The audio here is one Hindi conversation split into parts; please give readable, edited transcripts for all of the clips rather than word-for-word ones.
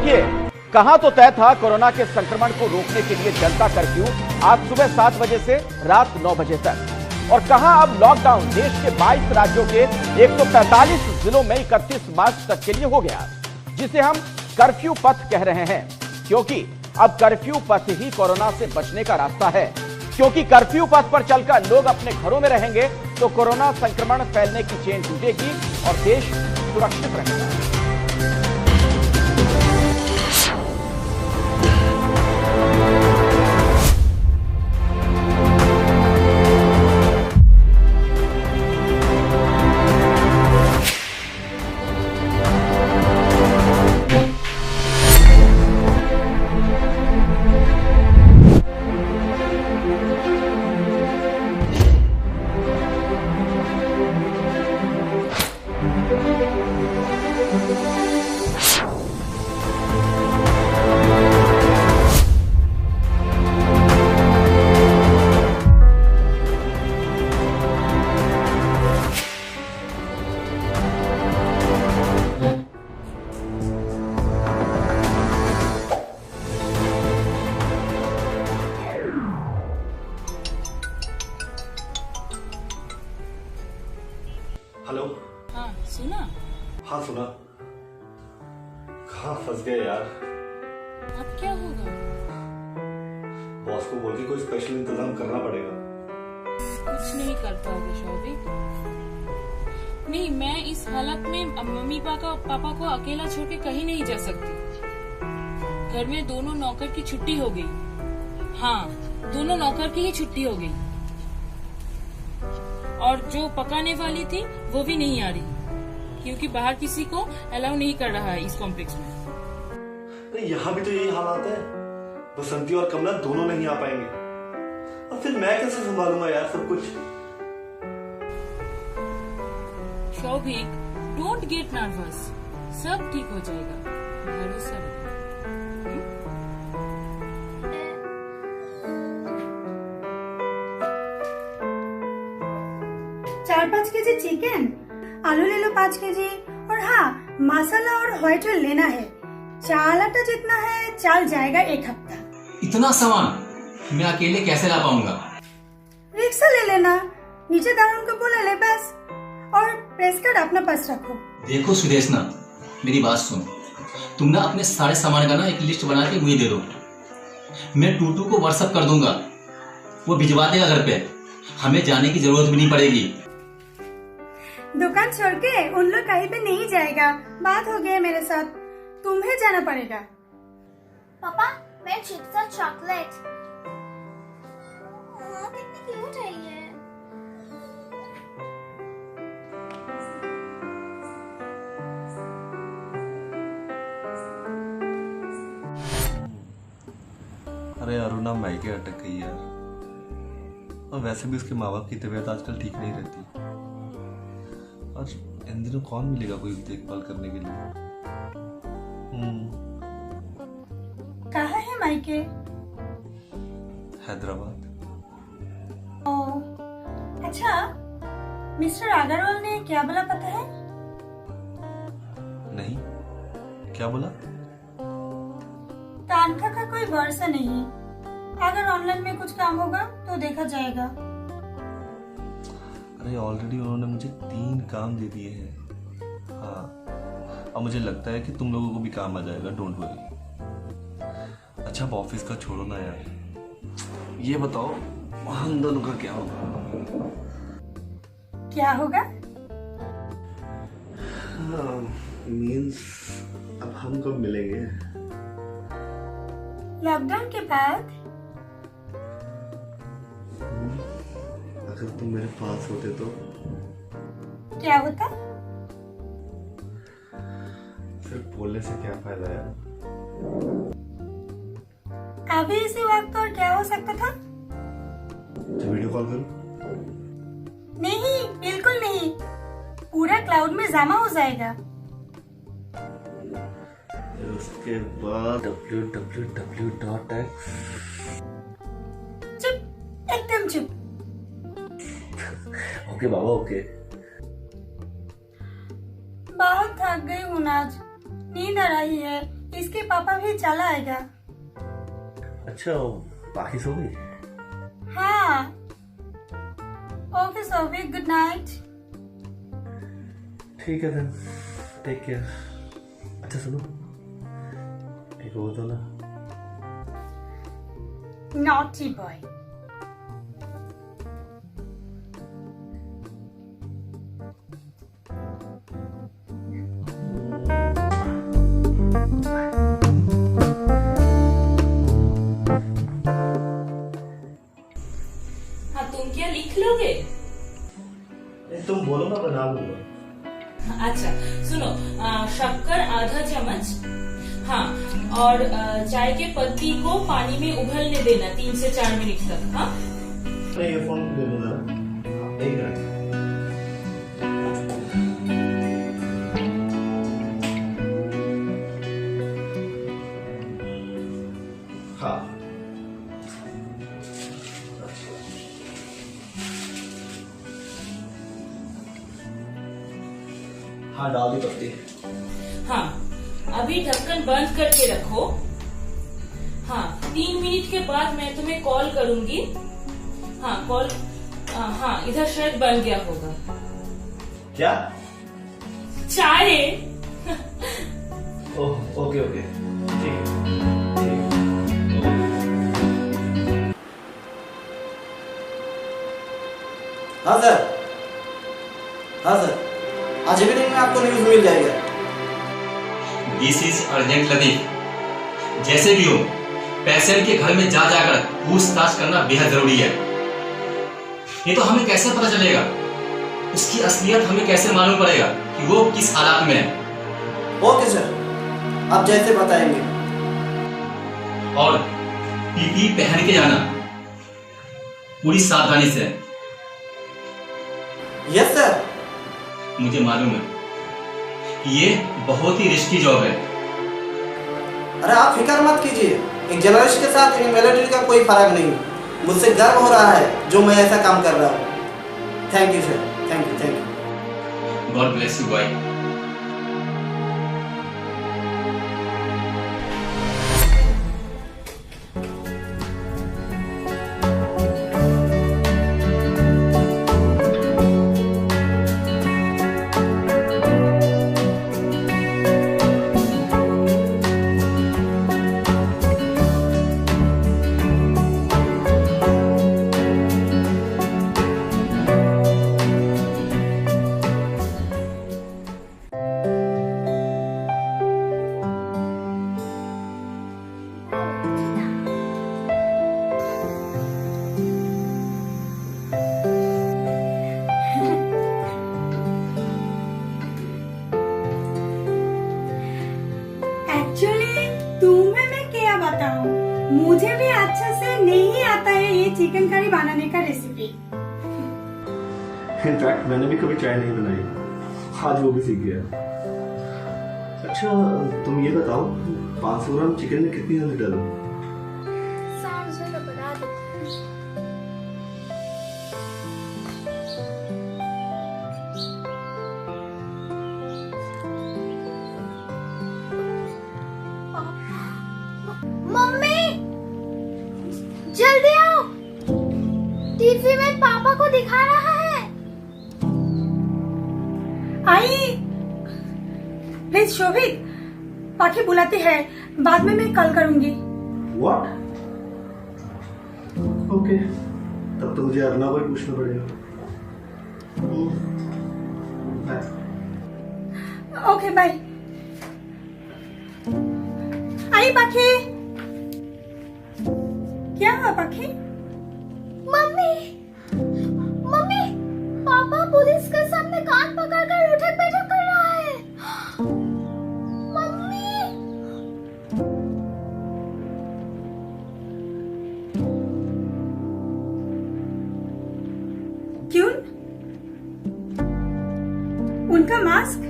देखिए, कहां तो तय था कोरोना के संक्रमण को रोकने के लिए जनता कर्फ्यू आज सुबह 7 बजे से रात 9 बजे तक, और कहां अब लॉकडाउन देश के 22 राज्यों के 145 जिलों में 31 मार्च तक के लिए हो गया, जिसे हम कर्फ्यू पथ कह रहे हैं, क्योंकि अब कर्फ्यू पथ ही कोरोना से बचने का रास्ता है। क्योंकि कर्फ्यू पथ पर चलकर लोग अपने घरों में रहेंगे तो कोरोना संक्रमण फैलने की चेन टूटेगी और देश सुरक्षित रहेगा। हेलो। हाँ सुना। हाँ सुना। कहाँ फंस गए यार। अब क्या होगा? बॉस को बोल के कोई स्पेशल इंतजाम करना पड़ेगा। कुछ नहीं कर पाओगे शौविक। नहीं, मैं इस हालत में मम्मी पापा को अकेला छोड़ के कहीं नहीं जा सकती। घर में दोनों नौकर की छुट्टी हो गई। हाँ, दोनों नौकर की ही छुट्टी हो गई, और जो पकाने वाली थी वो भी नहीं आ रही, क्योंकि बाहर किसी को अलाउ नहीं कर रहा है इस कॉम्प्लेक्स में। यहाँ भी तो यही हालात है। बसंती और कमला दोनों नहीं आ पाएंगे, और फिर मैं कैसे संभालूंगा यार सब कुछ। शौविक, डोंट गेट नर्वस, सब ठीक हो जाएगा, भरोसा रखो। 4-5 केजी चिकन, आलू ले लो 5 केजी, और हाँ मसाला और व्हाइट ऑयल लेना है। चाल आटा जितना है चल जाएगा 1 हफ्ता। इतना सामान मैं अकेले कैसे ला पाऊंगा? रिक्शा ले लेना, नीचे दारों को बोला ले बस, और प्रेस कार्ड अपना पास रखो। देखो सुदेशना, मेरी बात सुन। तुम ना अपने सारे सामान का ना एक लिस्ट बना के मुझे दे दो। मैं टूटू को व्हाट्सएप कर दूंगा, वो भिजवा देगा घर पे। हमें जाने की जरूरत भी नहीं पड़ेगी। दुकान छोड़ के उन लोग कहीं पे नहीं जाएगा। बात हो गई मेरे साथ, तुम्हें जाना पड़ेगा। पापा, मैं चिप्स और चॉकलेट। कितनी क्यूट है ये। अरे अरुणा मायके अटक गई यार, और वैसे भी उसके माँ बाप की तबीयत आजकल ठीक नहीं रहती, और इन दिनों कौन मिलेगा कोई देखभाल करने के लिए। कहाँ है मायके? हैदराबाद। ओ, अच्छा, मिस्टर अग्रवाल ने क्या बोला पता है? नहीं, क्या बोला? तनख्वाह का कोई भरोसा नहीं, अगर ऑनलाइन में कुछ काम होगा तो देखा जाएगा। अरे ऑलरेडी उन्होंने मुझे 3 काम दे दिए हैं। हाँ, अब मुझे लगता है कि तुम लोगों को भी काम आ जाएगा, डोंट वरी। अच्छा, अब ऑफिस का छोड़ो ना यार, ये बताओ हम दोनों का क्या होगा? क्या होगा? मीन्स अब हम कब मिलेंगे? लॉकडाउन के बाद। अगर तुम मेरे पास होते तो क्या होता? सिर्फ बोलने से क्या फायदा यार। अभी इसी वक्त और क्या हो सकता था? तो वीडियो कॉल करूं? नहीं, बिल्कुल नहीं, पूरा क्लाउड में जमा हो जाएगा। उसके बाद www.x। चुप, एकदम चुप। ओके बाबा, ओके। बहुत थक गई हूँ आज, नींद आ रही है, इसके पापा भी चला आएगा। अच्छा, बाकी सो गई? हाँ। Okay Sophie, good night. ठीक है देन, टेक केयर। अच्छा सुनो, एक वो तो ना। Naughty boy. हाँ, तुम क्या लिख लोगे? तुम बोलो, मैं बना लूंगा। अच्छा सुनो, शक्कर आधा चम्मच, हाँ, और चाय के पत्ती को पानी में उबलने देना 3 से 4 मिनट तक। हाँ, ये फोन दे दो जरा, एक मिनट। हाँ हाँ, डाल दी पत्ती। हाँ, अभी ढक्कन बंद करके रखो। हाँ, 3 मिनट के बाद मैं तुम्हें कॉल करूंगी। हाँ कॉल, हाँ इधर शायद बन गया होगा। क्या? चाय। ओह ओके ओके, ठीक है। हाँ सर, हाँ सर, आज इवनिंग में आपको न्यूज मिल जाएगा। This is urgent Latif. जैसे भी हो, पेशेंट के घर में जा जाकर पूछताछ करना बेहद जरूरी है। ये तो हमें कैसे पता चलेगा, उसकी असलियत हमें कैसे मालूम पड़ेगा कि वो किस हालात में है। ओके सर, आप जैसे बताएंगे। और पीपी पहन के जाना, पूरी सावधानी से। Yes sir. मुझे मालूम है कि ये बहुत ही रिस्की जॉब है। अरे आप फिक्र मत कीजिए, एक जर्नलिस्ट के साथ मिलिट्री का कोई फर्क नहीं। मुझसे गर्व हो रहा है जो मैं ऐसा काम कर रहा हूँ। Thank you sir, thank you, thank you. God bless you boy. Actually तुम्हें मैं क्या बताऊं, मुझे भी अच्छा से नहीं आता है ये चिकन करी बनाने का रेसिपी। इनफैक्ट मैंने भी कभी चाय नहीं बनाई, आज वो भी सीख गया। अच्छा तुम ये बताओ, 500 ग्राम चिकन में कितनी हल्दी डालूं? Sounds like a bad idea. Mummy, जल्दी आओ, टीवी में पापा को दिखा रहा है। आई प्लीज शोभित, पाखी बुलाती है, बाद में मैं कॉल करूंगी। What? ओके, तब तो मुझे अर्नब को पूछना पड़ेगा। बाय। Okay bye. आई पाखी, क्या हुआ पाखी? मम्मी, मम्मी, पापा पुलिस के सामने कान पकड़कर उठक बैठक कर रहा है। मम्मी, क्यों? उनका मास्क?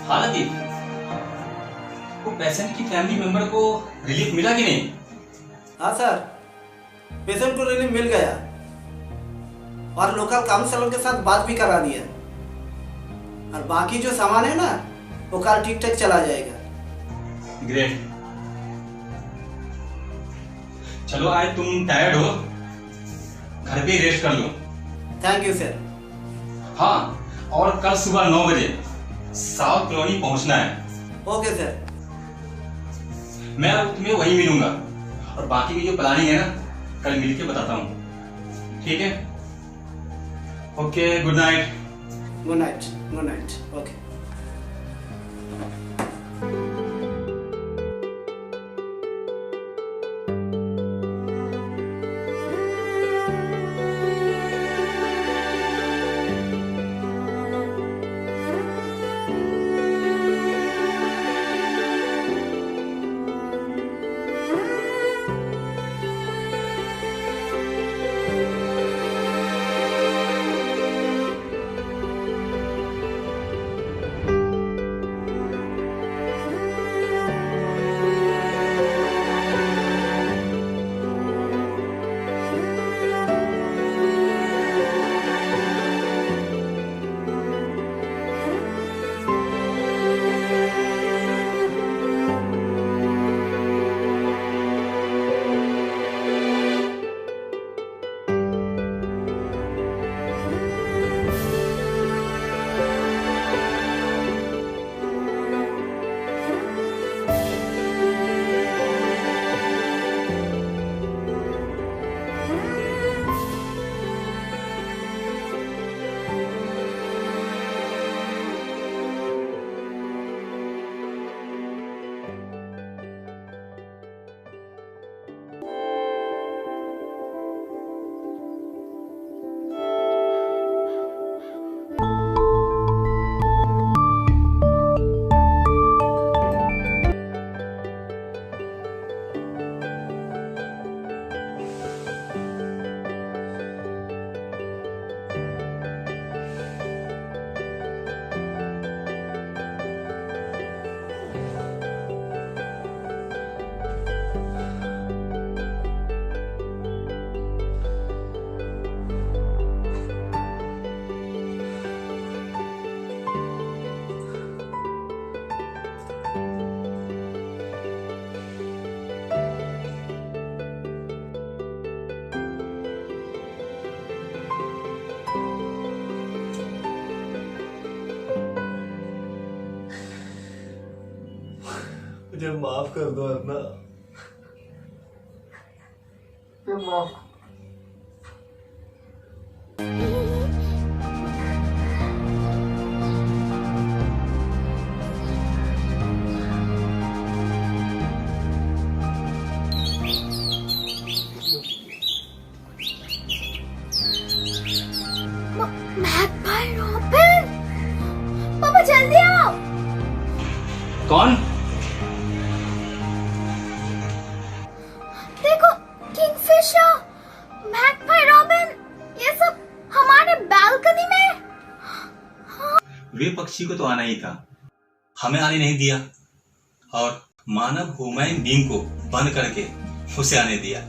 हाँ लतीफ, वो पेशेंट की फैमिली मेंबर को रिलीफ मिला कि नहीं? हाँ सर, पेशेंट को रिलीफ मिल गया और लोकल काउंसलर के साथ बात भी करा दिया और बाकी जो सामान है ना वो कल ठीक ठाक चला जाएगा। ग्रेट। चलो आज तुम टायर्ड हो, घर पे रेस्ट कर लो। Thank you sir. हाँ, और कल सुबह 9 बजे साउथ कॉलोनी पहुंचना है। Okay sir. मैं तुम्हें वहीं मिलूंगा और बाकी की जो प्लानिंग है ना कल मिलके बताता हूँ, ठीक है? Okay, good night. Good night, good night. Okay. मुझे माफ कर दो अपना। भाई रॉबिन, पापा जल्दी आओ। कौन? देखो, किंगफिशर, मैगपाई, रॉबिन, ये सब हमारे बालकनी में। वे पक्षी को तो आना ही था, हमें आने नहीं दिया और मानव ह्यूमन बीइंग को बंद करके उसे आने दिया।